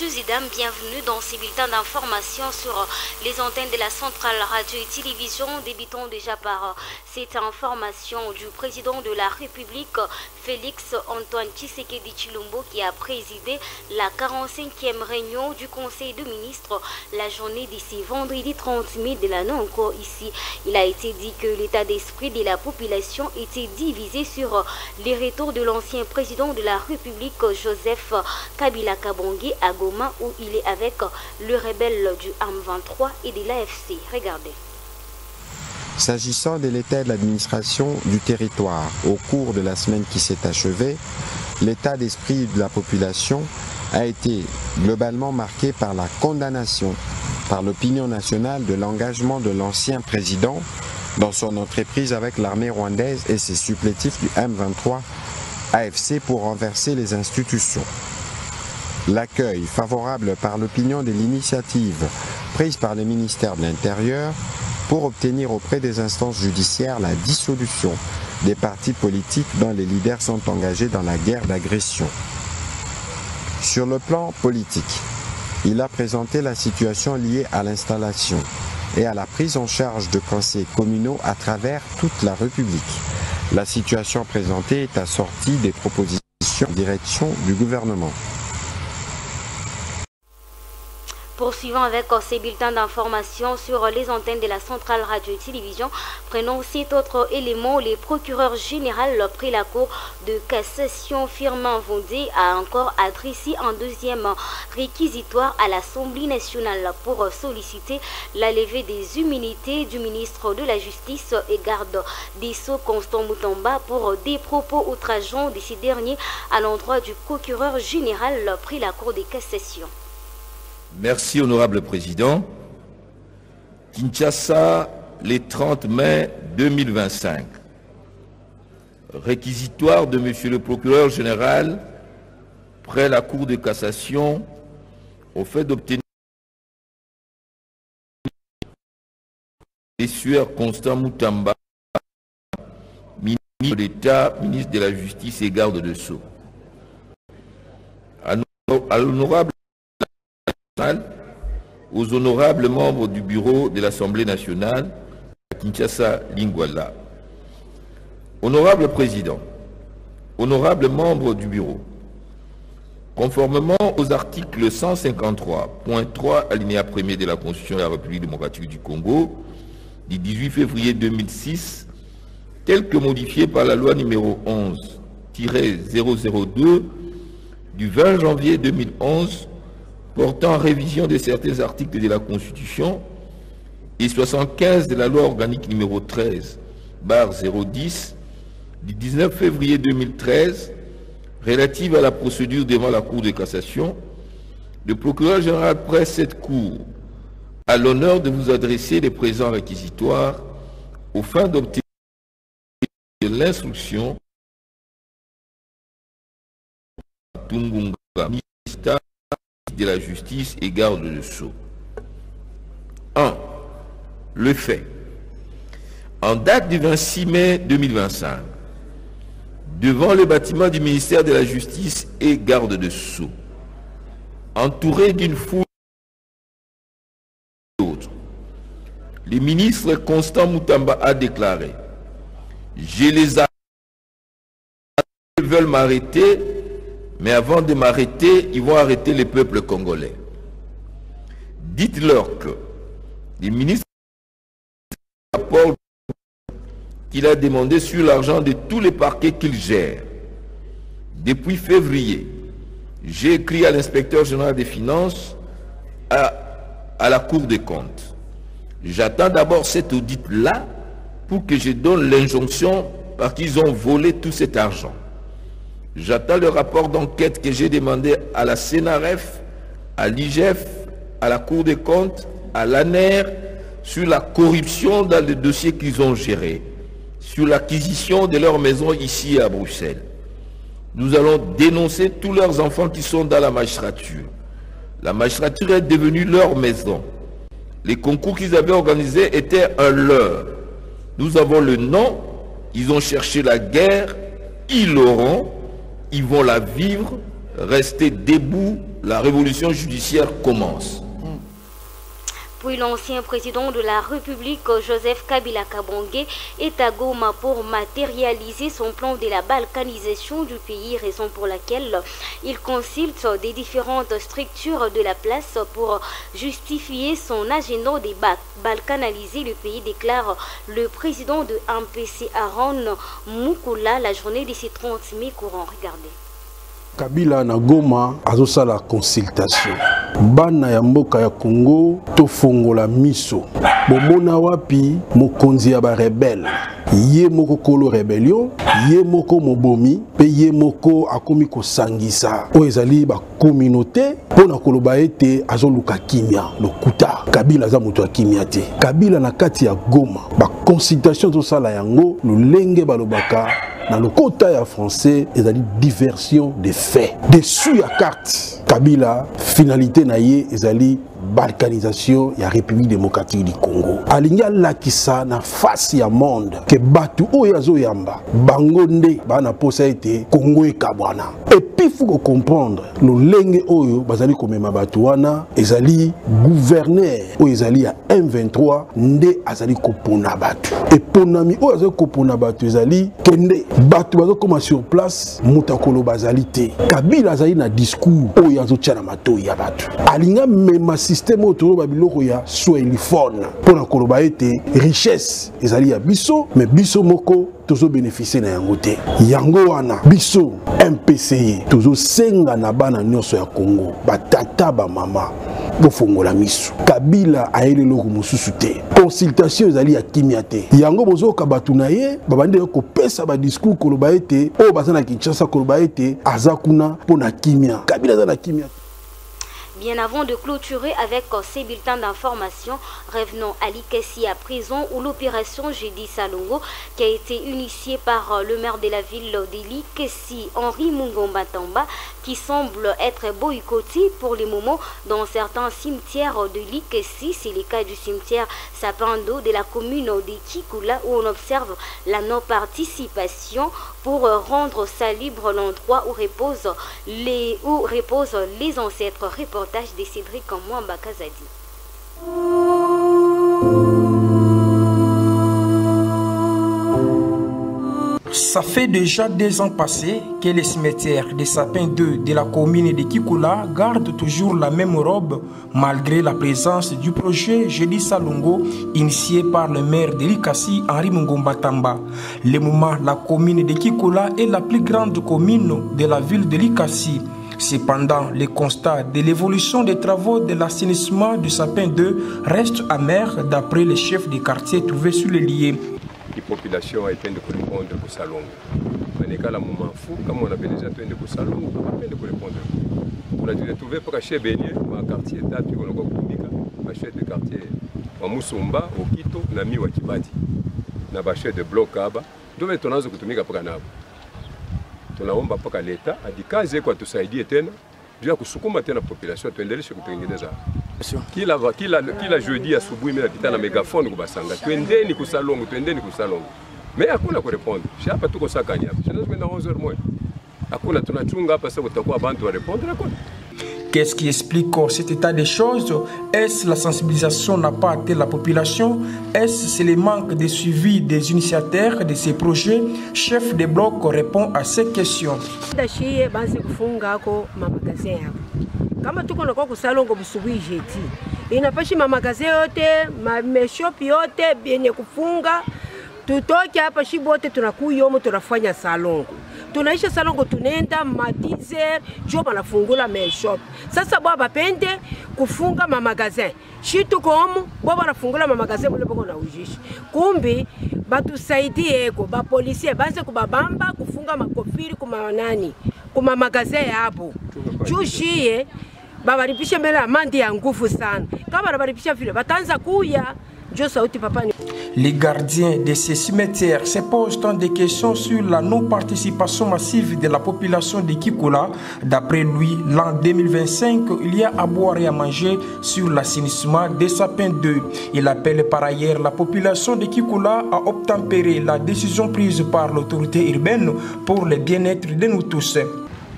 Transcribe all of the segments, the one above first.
Messieurs et dames, bienvenue dans ces bulletins d'information sur les antennes de la centrale radio et télévision. Débutons déjà par cette information du président de la République, Félix Antoine Tshisekedi Tshilombo, qui a présidé la 45e réunion du Conseil des ministres la journée d'ici vendredi 30 mai de l'année encore ici. Il a été dit que l'état d'esprit de la population était divisé sur les retours de l'ancien président de la République, Joseph Kabila Kabonge, à Goma, où il est avec le rebelle du M23 et de l'AFC. Regardez. S'agissant de l'état de l'administration du territoire, au cours de la semaine qui s'est achevée, l'état d'esprit de la population a été globalement marqué par la condamnation par l'opinion nationale de l'engagement de l'ancien président dans son entreprise avec l'armée rwandaise et ses supplétifs du M23 AFC pour renverser les institutions. L'accueil favorable par l'opinion de l'initiative prise par le ministère de l'Intérieur pour obtenir auprès des instances judiciaires la dissolution des partis politiques dont les leaders sont engagés dans la guerre d'agression. Sur le plan politique, il a présenté la situation liée à l'installation et à la prise en charge de conseils communaux à travers toute la République. La situation présentée est assortie des propositions en direction du gouvernement. Poursuivons avec ces bulletins d'information sur les antennes de la centrale radio et télévision. Prenons cet autre élément. Le procureur général pris la cour de cassation Firmin Vondé a encore adressé un deuxième réquisitoire à l'Assemblée nationale pour solliciter la levée des immunités du ministre de la Justice et garde des Sceaux Constant Mutamba pour des propos outrageants de ces derniers à l'endroit du procureur général pris la cour de cassation. Merci, honorable président. Kinshasa, le 30 mai 2025. Réquisitoire de monsieur le procureur général près la Cour de cassation au fait d'obtenir M. Constant Mutamba, ministre de l'État, ministre de la Justice et garde de Sceaux. À l'honorable aux honorables membres du bureau de l'Assemblée nationale à Kinshasa, Lingwala. Honorable président, honorables membres du bureau, conformément aux articles 153.3 alinéa 1er de la Constitution de la République démocratique du Congo du 18 février 2006, tel que modifié par la loi numéro 11-002 du 20 janvier 2011 portant révision de certains articles de la Constitution et 75 de la loi organique numéro 13/010 du 19 février 2013 relative à la procédure devant la Cour de cassation, le procureur général presse cette Cour à l'honneur de vous adresser les présents réquisitoires aux fins d'obtenir l'instruction Tungunga, ministre de la Justice et garde de Sceaux. 1. Le fait. En date du 26 mai 2025, devant le bâtiment du ministère de la Justice et garde de Sceaux, entouré d'une foule d'autres, le ministre Constant Mutamba a déclaré: je les arrête, ils veulent m'arrêter, mais avant de m'arrêter, ils vont arrêter le peuple congolais. Dites-leur que les ministres rapport qu'il a demandé sur l'argent de tous les parquets qu'il gère. Depuis février, j'ai écrit à l'inspecteur général des finances, à la Cour des comptes. J'attends d'abord cet audit-là pour que je donne l'injonction parce qu'ils ont volé tout cet argent. J'attends le rapport d'enquête que j'ai demandé à la CNRF, à l'IGF, à la Cour des comptes, à l'ANER, sur la corruption dans les dossiers qu'ils ont gérés, sur l'acquisition de leur maison ici à Bruxelles. Nous allons dénoncer tous leurs enfants qui sont dans la magistrature. La magistrature est devenue leur maison. Les concours qu'ils avaient organisés étaient un leurre. Nous avons le nom, ils ont cherché la guerre, ils l'auront. Ils vont la vivre, rester debout la révolution judiciaire commence. Puis l'ancien président de la République, Joseph Kabila Kabonge, est à Goma pour matérialiser son plan de la balkanisation du pays, raison pour laquelle il consulte des différentes structures de la place pour justifier son agenda de balkanaliser le pays, déclare le président de MPC Aaron Mukula la journée de ces 30 mai courant. Regardez. Kabila na Goma azosala consultation. Bana ya mboka ya Congo tofongola miso. Bomona wapi mokonzi ya ba rebelle. Ye moko kolo rebellion, ye moko mobomi, pe ye moko akomi kosangisa. O ezali ba communauté pona koloba ete azoluka kimia lokuta. Kabila za moto ya kimia te. Kabila na kati ya Goma ba consultation tosala yango lolenge balobaka dans le quota ya français, il y a diversion des faits. Dessus à carte, Kabila, finalité naïe, il y a balkanisation ya République démocratique du Congo. Alinga lakisa na face ya monde que batu oyazo yamba bangonde bana posa ete Congo e kabwana. Et puis il faut comprendre le lenge oyo bazali komema batu wana ezali gouverneur o ezali ya M23 nde azali kopona batu. Et ponami oyo azali kopona batu ezali kende batu bazo koma sur place mutakolo bazali te. Kabila azali na discours oyo azo tchana matoi ya batu. Alinga mema système autour babiloko ya swahiliphone pour na koloba ete richesse ezali ya biso mais biso moko tozo bénéficier na yango te yango wana biso MPC tozo senga na bana nyonso ya Congo batata ba mama bofongola miso Kabila aele loko mususu te consultation ezali ya kimia te yango bozo ka batu na ye babande ko pesa ba discours koloba ete o bazana Kinshasa koloba ete azakuna pona kimia Kabila za na kimia. Bien avant de clôturer avec ces bulletins d'information, revenons à Likessi à prison où l'opération Jeudi Salongo, qui a été initiée par le maire de la ville de Likessi, Henri Mungomba Tamba, qui semble être boycotté pour le moment dans certains cimetières de Likessi. C'est le cas du cimetière Sapando de la commune de Kikula où on observe la non-participation pour rendre salubre l'endroit où reposent les ancêtres. Reportage de Cédric Mwamba Kazadi. Ça fait déjà 2 ans passés que les cimetières de Sapin 2 de la commune de Kikula gardent toujours la même robe malgré la présence du projet Jeudi Salongo initié par le maire de Likessi, Henri Mungomba Tamba. Le moment, la commune de Kikula est la plus grande commune de la ville de Likessi. Cependant, le constat de l'évolution des travaux de l'assainissement du Sapin 2 reste amer d'après les chefs des quartiers trouvés sur les lieux. La population a été de répondre pour Salongo. On est qu'à la moment fou, comme on avait déjà été de Salongo, on a pas de répondre. On a dû trouver pour acheter Bénier, dans le quartier d'Api, on a acheté le quartier à Moussumba, au Quito, Nami Wakibati. On a acheté de blocs là-bas. Donc, on a acheté pour Kanabo. Tunaomba mpaka leta adikaze kwa tusaidie tena juu ya kusukuma tena population tuendeleshe kutengeneza kila jeudi asubuhi mimi napita na megaphone kubasanga twendeni kusalongo mais hakuna kurepondre hapa tuko sakanya hapa tunaweza kwenda 11h moja hakuna tunachunga hapa sasa kutakuwa bantu wa répondre hakuna. Qu'est-ce qui explique cet état des choses? Est-ce la sensibilisation n'a pas atteint la population? Est-ce le manque de suivi des initiateurs de ces projets? Chef de bloc répond à ces questions. Kama tuko na kwa kusalongo busubuhi jeudi inapashi mamagaze yote mameshop yote benye kufunga tutoke hapa shibote tunakuyomo tunafanya salongo tunaisha salongo tunenda matizer joba nafungula meshop sasa baba pende kufunga mamagaze shitu komo baba nafungula mamagaze bole bako na ujishi kumbi batusaidie eko ba polisie baze kubabamba kufunga makofiri kuma nani kuma magaze hapo chushie baba ripisha mbele amandi ya nguvu sana kama baripisha vile batanza kuya jo sauti papa ni. Les gardiens de ces cimetières se posent tant de questions sur la non-participation massive de la population de Kikula. D'après lui, l'an 2025, il y a à boire et à manger sur l'assainissement des Sapins 2. Il appelle par ailleurs la population de Kikula à obtempérer la décision prise par l'autorité urbaine pour le bien-être de nous tous.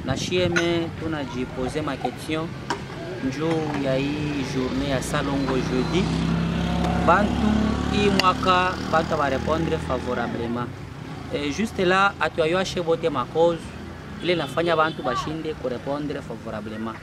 na chieme tunajipoze ma question njoo ya hii journée ya Salongo jeudi. Bantu hii mwaka bantu va répondre favorablement. Juste là atuayo chebote ma cause ile nafanya bantu bashinde ku répondre favorablement.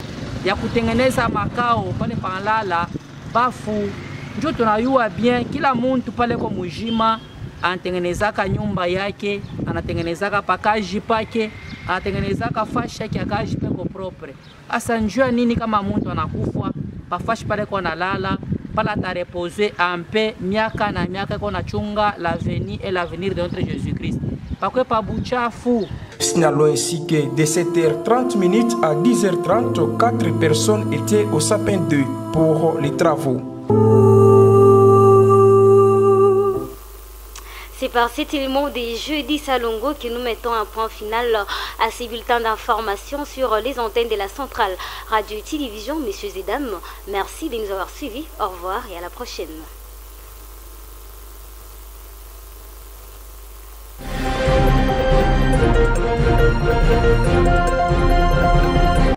Ya kutengeneza makao pale Panlala bafu njoo tunayua bien kila muntu pale kwa mujima anatengenezaka nyumba yake, anatengenezaka pakaji pake, anatengenezaka fashi yake akaji peko propre. Asa njua nini kama muntu anakufa pafashi pale kwa nalala pala ta reposer en paix miaka na miaka kwa nachunga l'avenir et l'avenir de notre Jésus-Christ. Pakwe pa buchafu. Signalons ainsi que de 7h30 à 10h30, 4 personnes étaient au Sapin 2 pour les travaux. C'est par cet élément des jeudis Salongo que nous mettons un point final à ces bulletins d'information sur les antennes de la centrale radio et télévision. Messieurs et dames, merci de nous avoir suivis. Au revoir et à la prochaine.